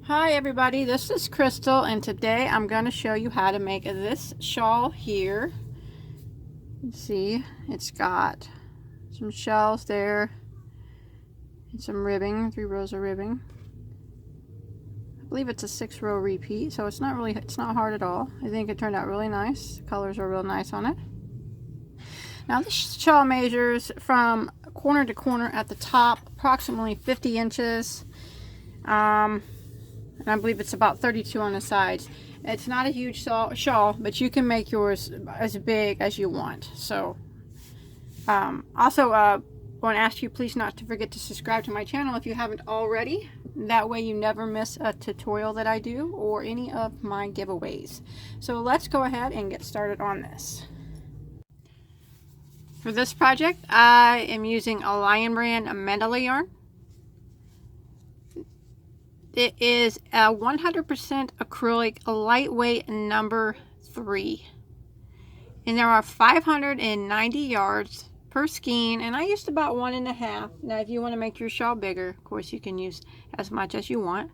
Hi everybody, this is Crystal and today I'm going to show you how to make this shawl here. You see, it's got some shells there and some ribbing, 3 rows of ribbing. I believe it's a 6-row repeat, so it's not hard at all. I think it turned out really nice. The colors are real nice on it. Now this shawl measures from corner to corner at the top, approximately 50 inches. And I believe it's about 32 on the sides. It's not a huge shawl, but you can make yours as big as you want. So, also, I want to ask you please not to forget to subscribe to my channel if you haven't already. That way you never miss a tutorial that I do or any of my giveaways. So let's go ahead and get started on this. For this project, I am using a Lion Brand mandala yarn. It is a 100% acrylic, lightweight number 3. And there are 590 yards per skein, and I used about 1.5. Now if you want to make your shawl bigger, of course you can use as much as you want.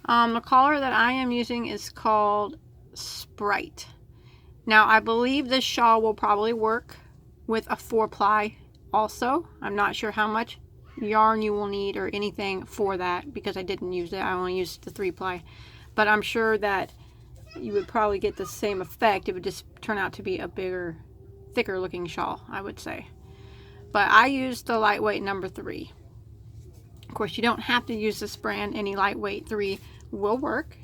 The color that I am using is called Sprite. Now I believe this shawl will probably work with a 4-ply also. I'm not sure how much yarn you will need or anything for that because I didn't use it. I only used the 3-ply, but I'm sure that you would probably get the same effect. It would just turn out to be a bigger, thicker looking shawl, I would say. But I used the lightweight number 3. Of course, you don't have to use this brand. Any lightweight 3 will work.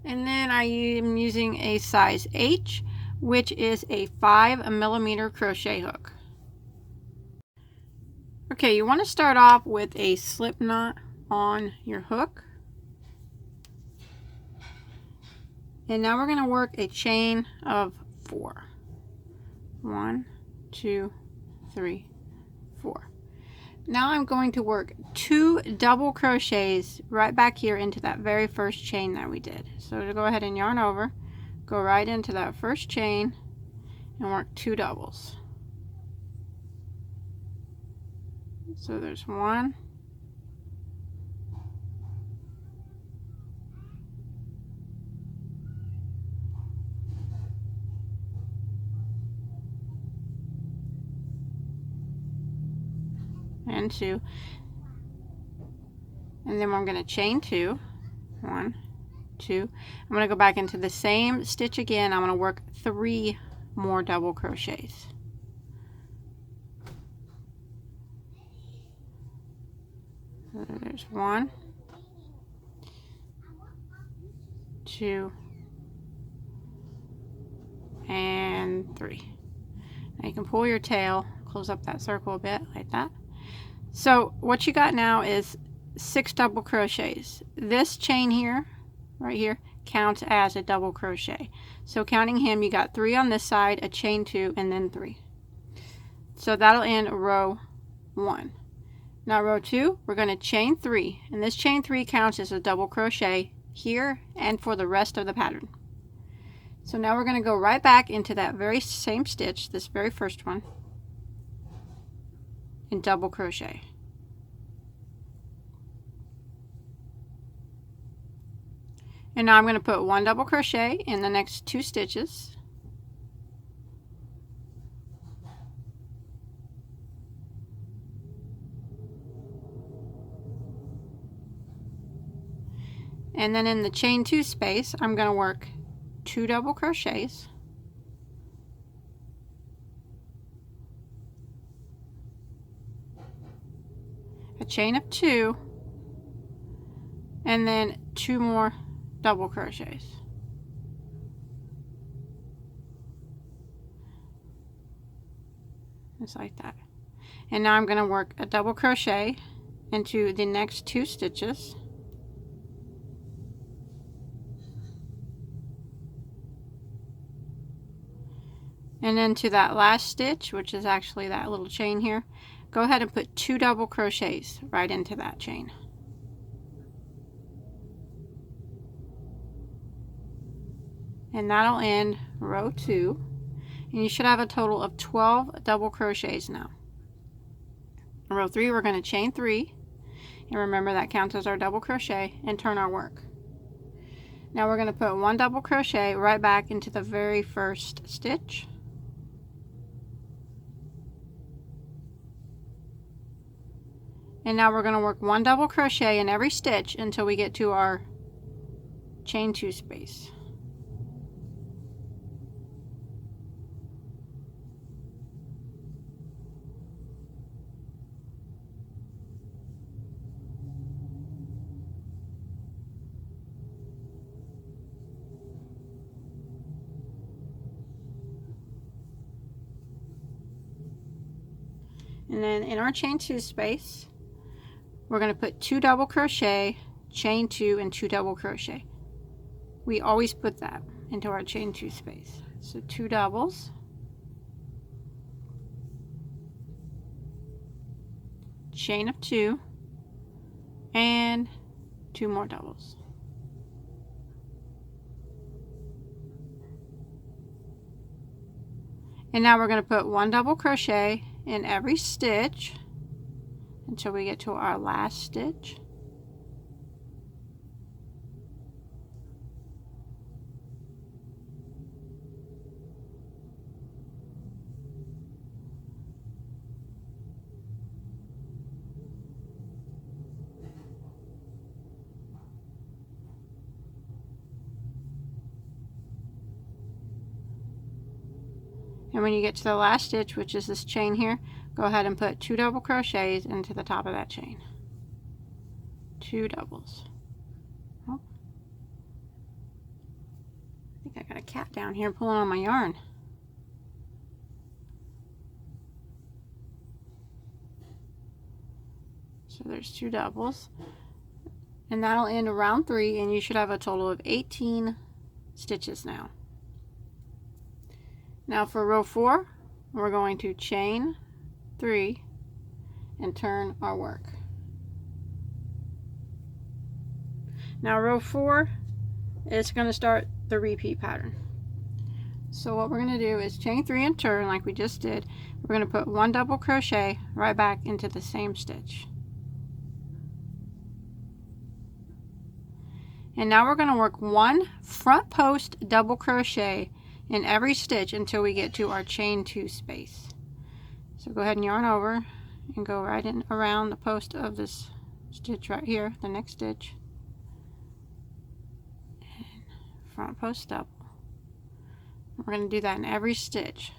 And then I am using a size H, which is a 5mm crochet hook. Okay, you want to start off with a slip knot on your hook. And now we're going to work a chain of 4. 1, 2, 3, 4. Now I'm going to work 2 double crochets right back here into that very first chain that we did. So to go ahead and yarn over, go right into that first chain and work 2 doubles. So there's 1, and 2, and then I'm going to chain 2, 1, 2. I'm going to go back into the same stitch again. I'm going to work 3 more double crochets. So there's 1, 2, and 3. Now you can pull your tail, close up that circle a bit like that. So what you got now is 6 double crochets. This chain here, right here, counts as a double crochet. So counting him, you got 3 on this side, a chain 2, and then 3. So that'll end row 1. Now row 2, we're going to chain 3, and this chain 3 counts as a double crochet here and for the rest of the pattern. So now we're going to go right back into that very same stitch, this very first one, and double crochet. And now I'm going to put 1 double crochet in the next 2 stitches. And then in the chain 2 space, I'm going to work 2 double crochets. A chain of 2, and then 2 more double crochets. Just like that. And now I'm going to work a double crochet into the next 2 stitches. And then to that last stitch, which is actually that little chain here, go ahead and put 2 double crochets right into that chain. And that'll end row 2. And you should have a total of 12 double crochets now. In row 3, we're going to chain 3. And remember, that counts as our double crochet, and turn our work. Now we're going to put 1 double crochet right back into the very first stitch. And now we're going to work 1 double crochet in every stitch until we get to our chain 2 space. And then in our chain 2 space, we're going to put 2 double crochet, chain 2, and 2 double crochet. We always put that into our chain 2 space. So 2 doubles, chain of 2, and 2 more doubles. And now we're going to put 1 double crochet in every stitch until we get to our last stitch. And when you get to the last stitch, which is this chain here, go ahead and put 2 double crochets into the top of that chain. 2 doubles. Oh. I think I got a cat down here pulling on my yarn. So there's 2 doubles. And that'll end round 3, and you should have a total of 18 stitches now. Now for row 4, we're going to chain 3 and turn our work. Now row 4 is going to start the repeat pattern. So what we're going to do is chain 3 and turn like we just did. We're going to put 1 double crochet right back into the same stitch. And now we're going to work 1 front post double crochet in every stitch until we get to our chain 2 space. So go ahead and yarn over and go right in around the post of this stitch right here, the next stitch, and front post double. We're going to do that in every stitch.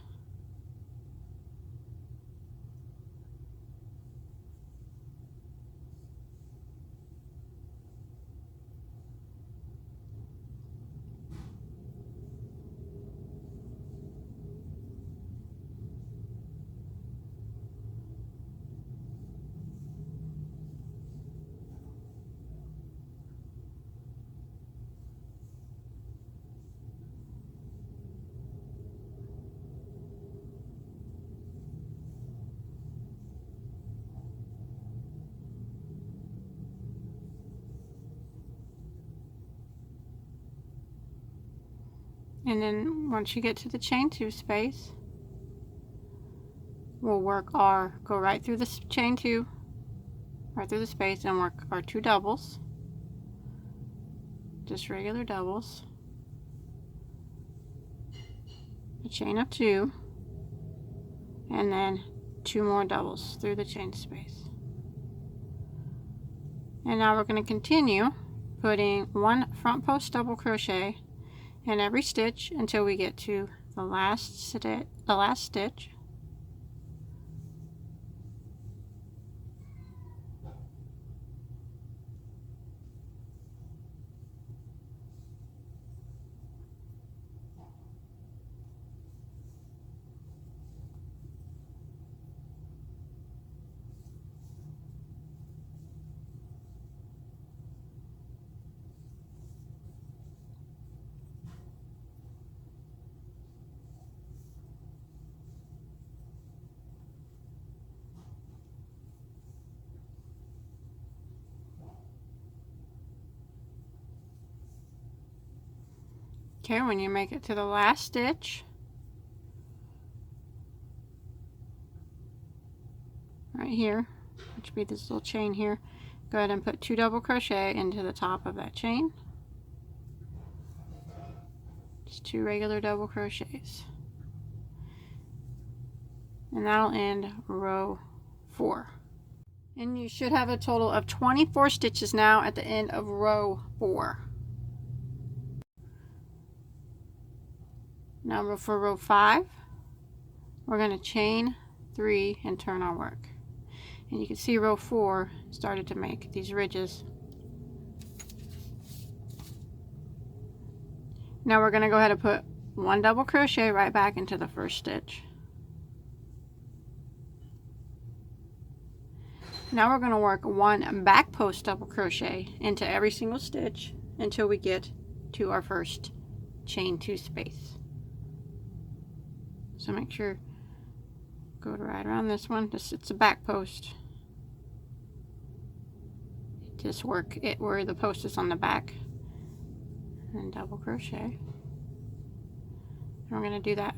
And then once you get to the chain 2 space, we'll go right through this chain 2, right through the space, and work our 2 doubles, just regular doubles, a chain of 2, and then 2 more doubles through the chain space. And now we're going to continue putting 1 front post double crochet in every stitch until we get to the last stitch. Okay, when you make it to the last stitch, right here, which would be this little chain here, go ahead and put 2 double crochet into the top of that chain. Just 2 regular double crochets. And that'll end row 4. And you should have a total of 24 stitches now at the end of row 4. Now for row 5, we're going to chain 3 and turn our work. And you can see row 4 started to make these ridges. Now we're going to go ahead and put 1 double crochet right back into the first stitch. Now we're going to work 1 back post double crochet into every single stitch until we get to our first chain 2 space. So make sure, go right around this one. It's a back post. Just work it where the post is on the back, and double crochet. And we're going to do that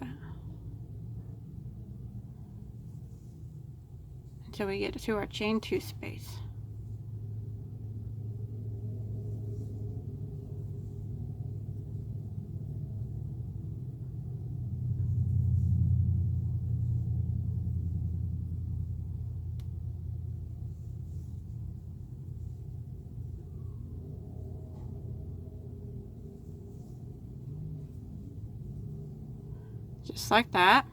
until we get to our chain 2 space. Just like that.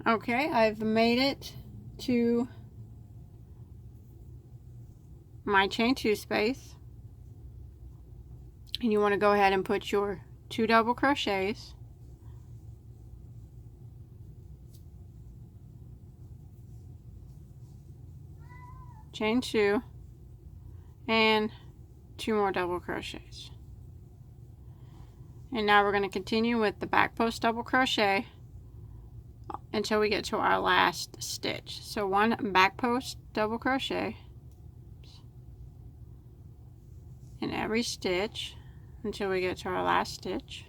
Okay, I've made it to my chain 2 space, and you want to go ahead and put your 2 double crochets, chain 2, and 2 more double crochets. And now we're going to continue with the back post double crochet until we get to our last stitch. So 1 back post double crochet in every stitch until we get to our last stitch.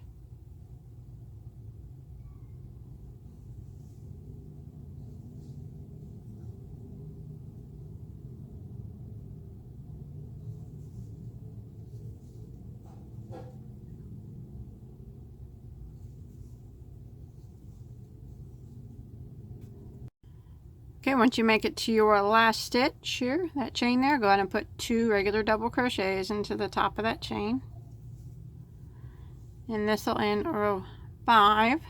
Okay, once you make it to your last stitch here, that chain there, go ahead and put 2 regular double crochets into the top of that chain. And this will end row 5.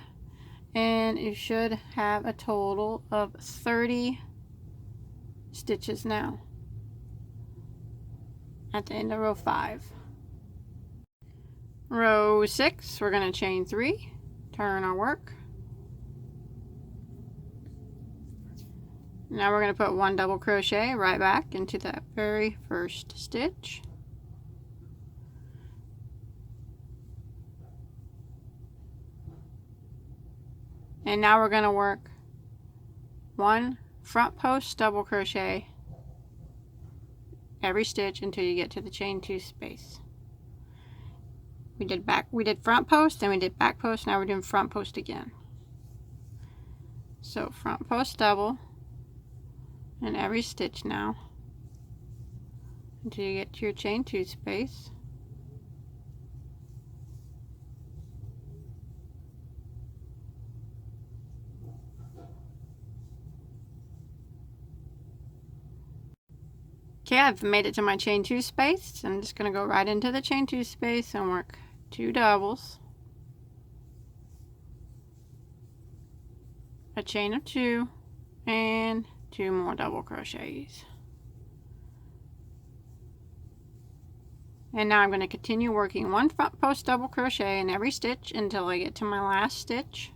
And you should have a total of 30 stitches now at the end of row 5. Row 6, we're going to chain 3, turn our work. Now we're going to put 1 double crochet right back into that very first stitch. And now we're going to work 1 front post double crochet every stitch until you get to the chain 2 space. We did front post, then we did back post, now we're doing front post again. So front post double in every stitch now until you get to your chain 2 space. Okay, I've made it to my chain 2 space. I'm just going to go right into the chain 2 space and work 2 doubles, a chain of 2, and 2 more double crochets. And now I'm going to continue working 1 front post double crochet in every stitch until I get to my last stitch.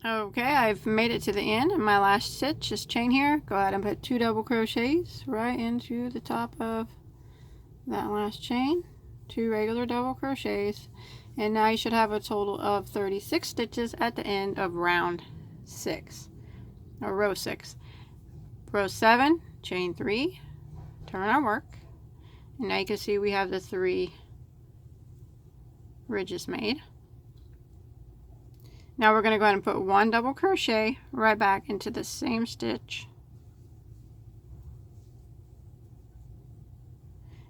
Okay, I've made it to the end, and my last stitch is chain here. Go ahead and put 2 double crochets right into the top of that last chain, 2 regular double crochets, and now you should have a total of 36 stitches at the end of round 6, or row 6. Row 7, chain 3, turn our work, and now you can see we have the 3 ridges made. Now we're going to go ahead and put 1 double crochet right back into the same stitch,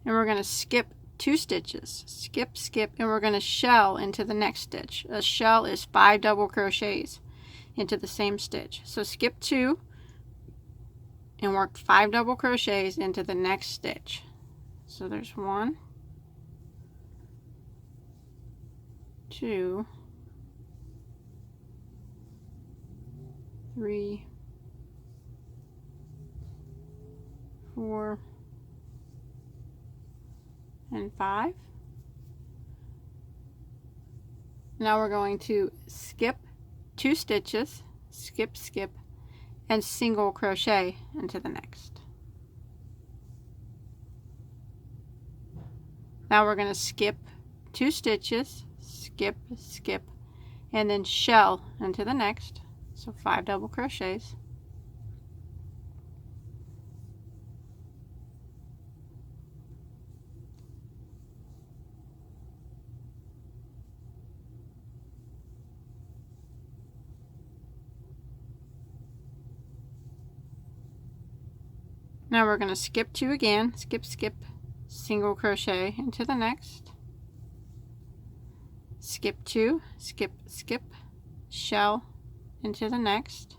and we're going to skip 2 stitches, skip, skip, and we're going to shell into the next stitch. A shell is 5 double crochets into the same stitch. So skip 2 and work 5 double crochets into the next stitch. So there's 1, 2, 3, 4, and 5. Now we're going to skip 2 stitches, skip, skip, and single crochet into the next. Now we're going to skip 2 stitches, skip, skip, and then shell into the next. So 5 double crochets. Now we're going to skip 2 again, skip, skip, single crochet into the next, skip 2, skip, skip, shell into the next,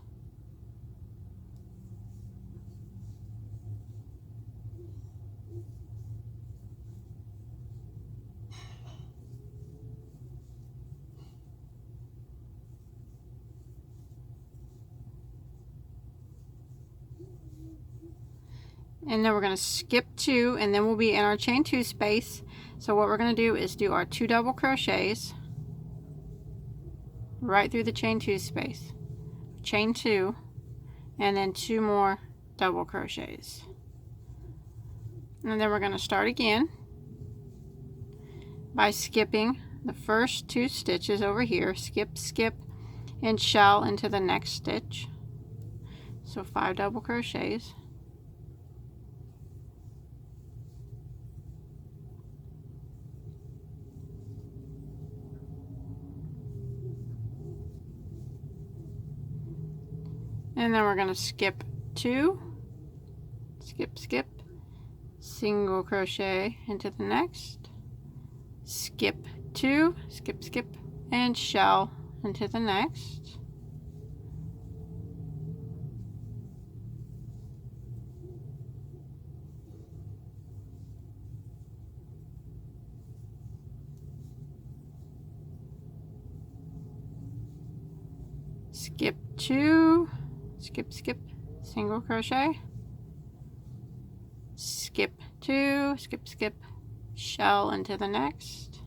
and then we're going to skip 2, and then we'll be in our chain 2 space. So what we're going to do is do our 2 double crochets right through the chain 2 space, chain 2, and then 2 more double crochets, and then we're going to start again by skipping the first 2 stitches over here, skip, skip, and shell into the next stitch. So 5 double crochets. And then we're going to skip 2, skip, skip, single crochet into the next, skip 2, skip, skip, and shell into the next. Skip 2, skip, skip, single crochet, skip 2, skip, skip, shell into the next,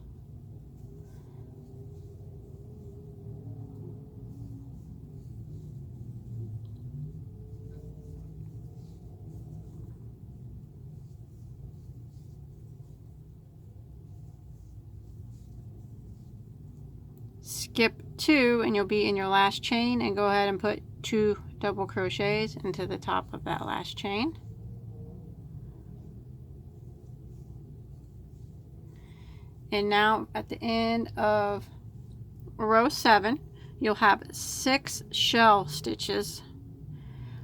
skip 2, and you'll be in your last chain, and go ahead and put 2 double crochets into the top of that last chain. And now at the end of row 7, you'll have 6 shell stitches,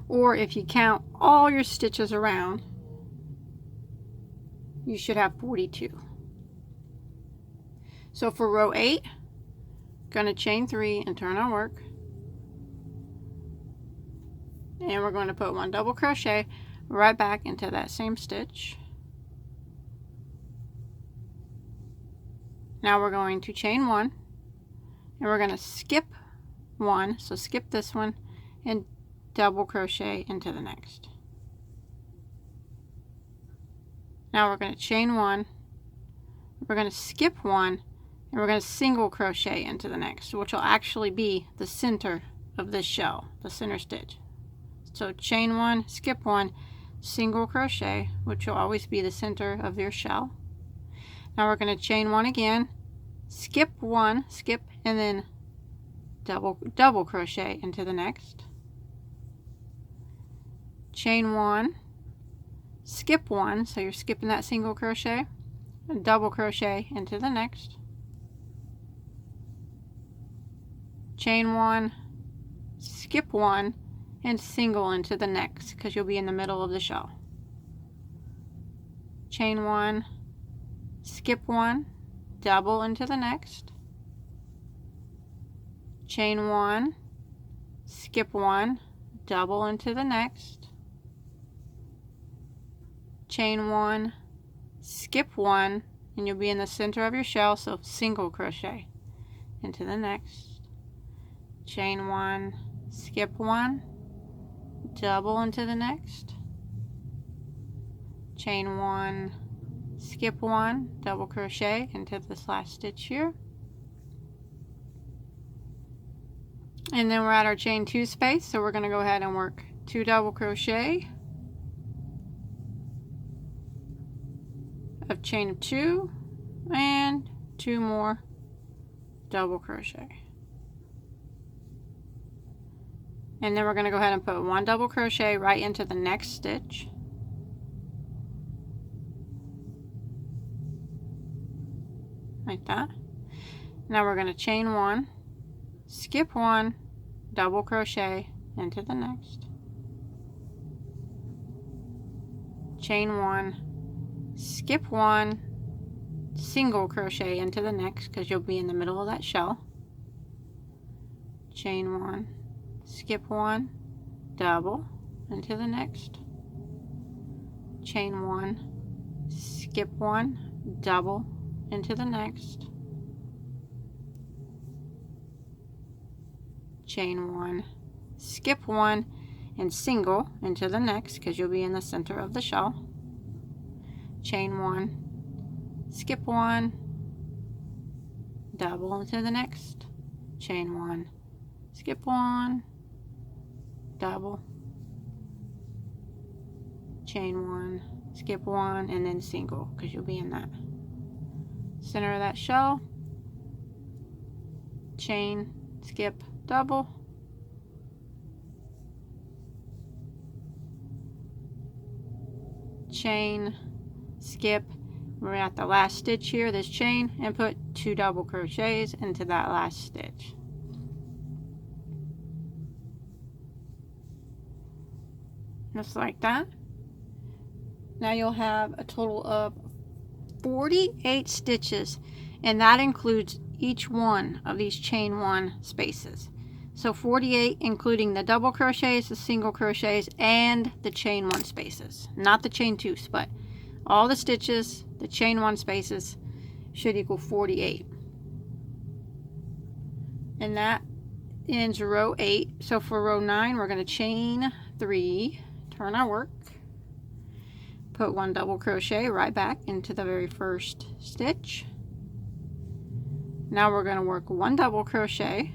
or if you count all your stitches around, you should have 42. So for row 8, going to chain 3 and turn our work, and we're going to put 1 double crochet right back into that same stitch. Now we're going to chain 1, and we're going to skip 1, so skip this one, and double crochet into the next. Now we're going to chain 1, we're going to skip 1, and we're going to single crochet into the next, which will actually be the center of this shell, the center stitch. So chain 1, skip 1, single crochet, which will always be the center of your shell. Now we're going to chain 1 again, skip 1, skip, and then double crochet into the next, chain 1, skip 1, so you're skipping that single crochet, and double crochet into the next, chain 1, skip 1, and single into the next because you'll be in the middle of the shawl. Chain 1, skip 1, double into the next, chain 1, skip 1, double into the next, chain 1, skip 1, and you'll be in the center of your shell, so single crochet into the next, chain 1, skip 1, double into the next, chain 1, skip 1, double crochet into this last stitch here, and then we're at our chain 2 space, so we're going to go ahead and work 2 double crochet of chain of 2 and 2 more double crochet, and then we're going to go ahead and put 1 double crochet right into the next stitch, like that. Now we're going to chain 1, skip 1, double crochet into the next, chain 1, skip 1, single crochet into the next because you'll be in the middle of that shell, chain 1, skip 1, double into the next, chain 1, skip 1, double into the next, chain 1, skip 1, and single into the next because you'll be in the center of the shawl, chain 1, skip 1, double into the next, chain 1, skip 1, double, chain 1, skip 1, and then single because you'll be in that center of that shell, chain, skip, double, chain, skip, we're at the last stitch here, this chain, and put 2 double crochets into that last stitch. Just like that. Now you'll have a total of 48 stitches, and that includes each one of these chain 1 spaces. So 48 including the double crochets, the single crochets, and the chain 1 spaces. Not the chain 2s, but all the stitches, the chain 1 spaces should equal 48. And that ends row 8. So for row 9, we're going to chain 3, turn our work, put 1 double crochet right back into the very first stitch. Now we're going to work 1 double crochet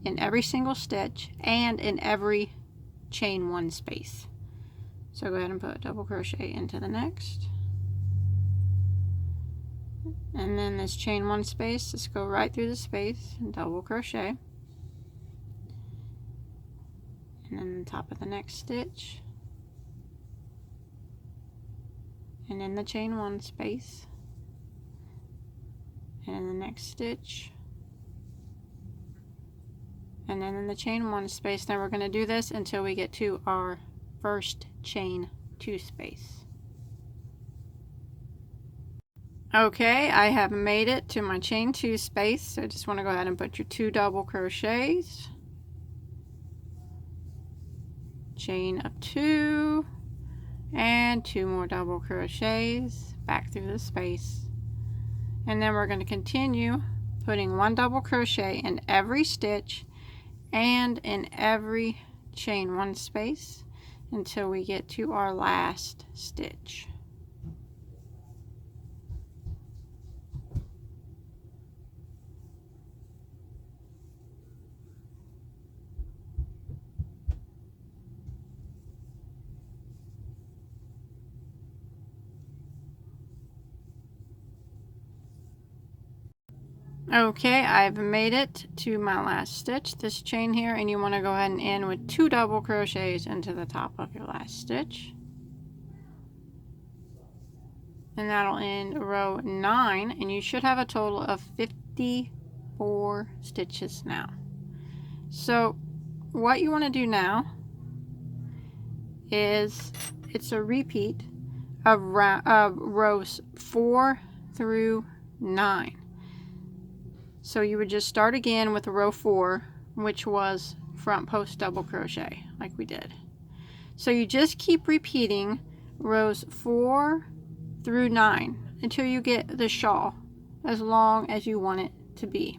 in every single stitch and in every chain 1 space. So go ahead and put a double crochet into the next, and then this chain 1 space, just go right through the space and double crochet, and then the top of the next stitch, and in the chain 1 space, and in the next stitch, and then in the chain 1 space. Then we're going to do this until we get to our first chain 2 space. Okay, I have made it to my chain 2 space, so I just want to go ahead and put your 2 double crochets, chain of 2, and 2 more double crochets back through the space, and then we're going to continue putting 1 double crochet in every stitch and in every chain 1 space until we get to our last stitch. Okay, I've made it to my last stitch, this chain here, and you want to go ahead and end with 2 double crochets into the top of your last stitch. And that'll end row 9, and you should have a total of 54 stitches now. So what you want to do now is, it's a repeat of rows 4 through 9. So you would just start again with row 4, which was front post double crochet, like we did. So you just keep repeating rows 4 through 9 until you get the shawl as long as you want it to be.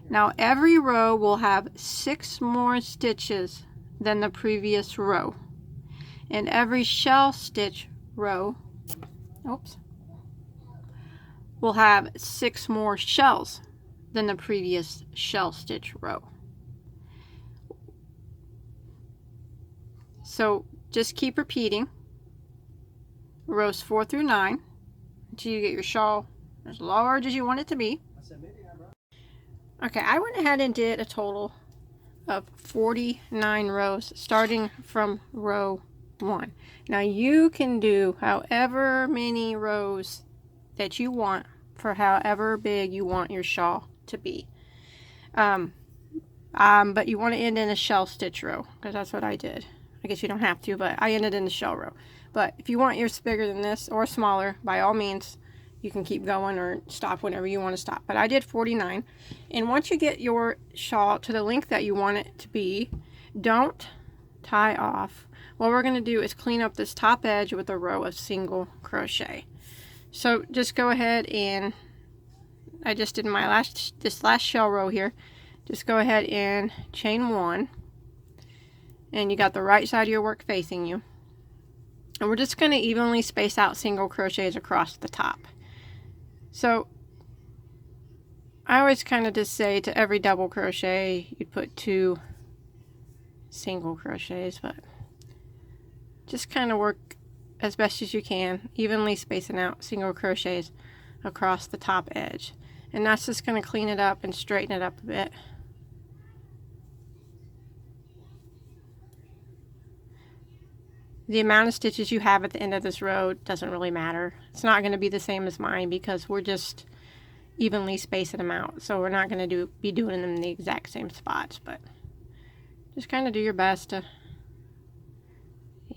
Now every row will have 6 more stitches than the previous row, and every shell stitch row, will have 6 more shells than the previous shell stitch row. So just keep repeating rows 4 through 9 until you get your shawl as large as you want it to be. Okay, I went ahead and did a total of 49 rows starting from row 1. Now you can do however many rows that you want for however big you want your shawl to be. But you want to end in a shell stitch row, because that's what I did. I guess you don't have to, but I ended in the shell row. But if you want yours bigger than this or smaller, by all means, you can keep going or stop whenever you want to stop. But I did 49. And once you get your shawl to the length that you want it to be, don't tie off. What we're going to do is clean up this top edge with a row of single crochet. So just go ahead, and I just did my this last shell row here. Just go ahead and chain 1, and you got the right side of your work facing you. And we're just going to evenly space out single crochets across the top. So I always kind of just say to every double crochet you'd put 2 single crochets, but just kind of work as best as you can, evenly spacing out single crochets across the top edge. And that's just going to clean it up and straighten it up a bit. The amount of stitches you have at the end of this row doesn't really matter. It's not going to be the same as mine because we're just evenly spacing them out. So we're not going to be doing them in the exact same spots, but just kind of do your best to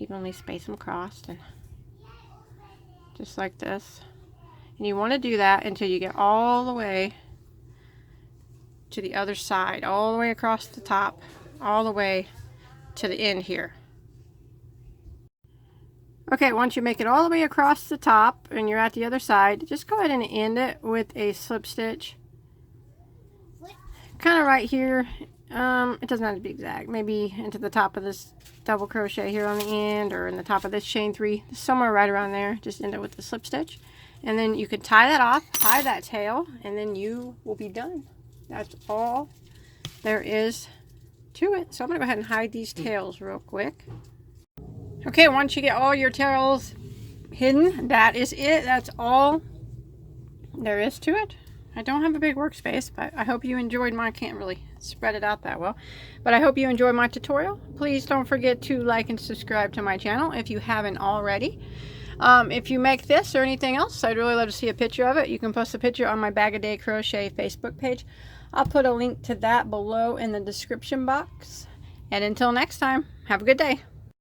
evenly space them across, and just like this. And you want to do that until you get all the way to the other side, all the way across the top, all the way to the end here. Okay, once you make it all the way across the top and you're at the other side, just go ahead and end it with a slip stitch. Kind of right here. It doesn't have to be exact. Maybe into the top of this double crochet here on the end, or in the top of this chain 3, somewhere right around there. Just end it with the slip stitch. And then you can tie that off, tie that tail, and then you will be done. That's all there is to it. So I'm going to go ahead and hide these tails real quick. Okay, once you get all your tails hidden, that is it. That's all there is to it. I don't have a big workspace, but I hope you enjoyed my, I can't really spread it out that well, but I hope you enjoyed my tutorial. Please don't forget to like and subscribe to my channel if you haven't already. If you make this or anything else, I'd really love to see a picture of it. You can post a picture on my Bagoday Crochet Facebook page. I'll put a link to that below in the description box. And until next time, have a good day.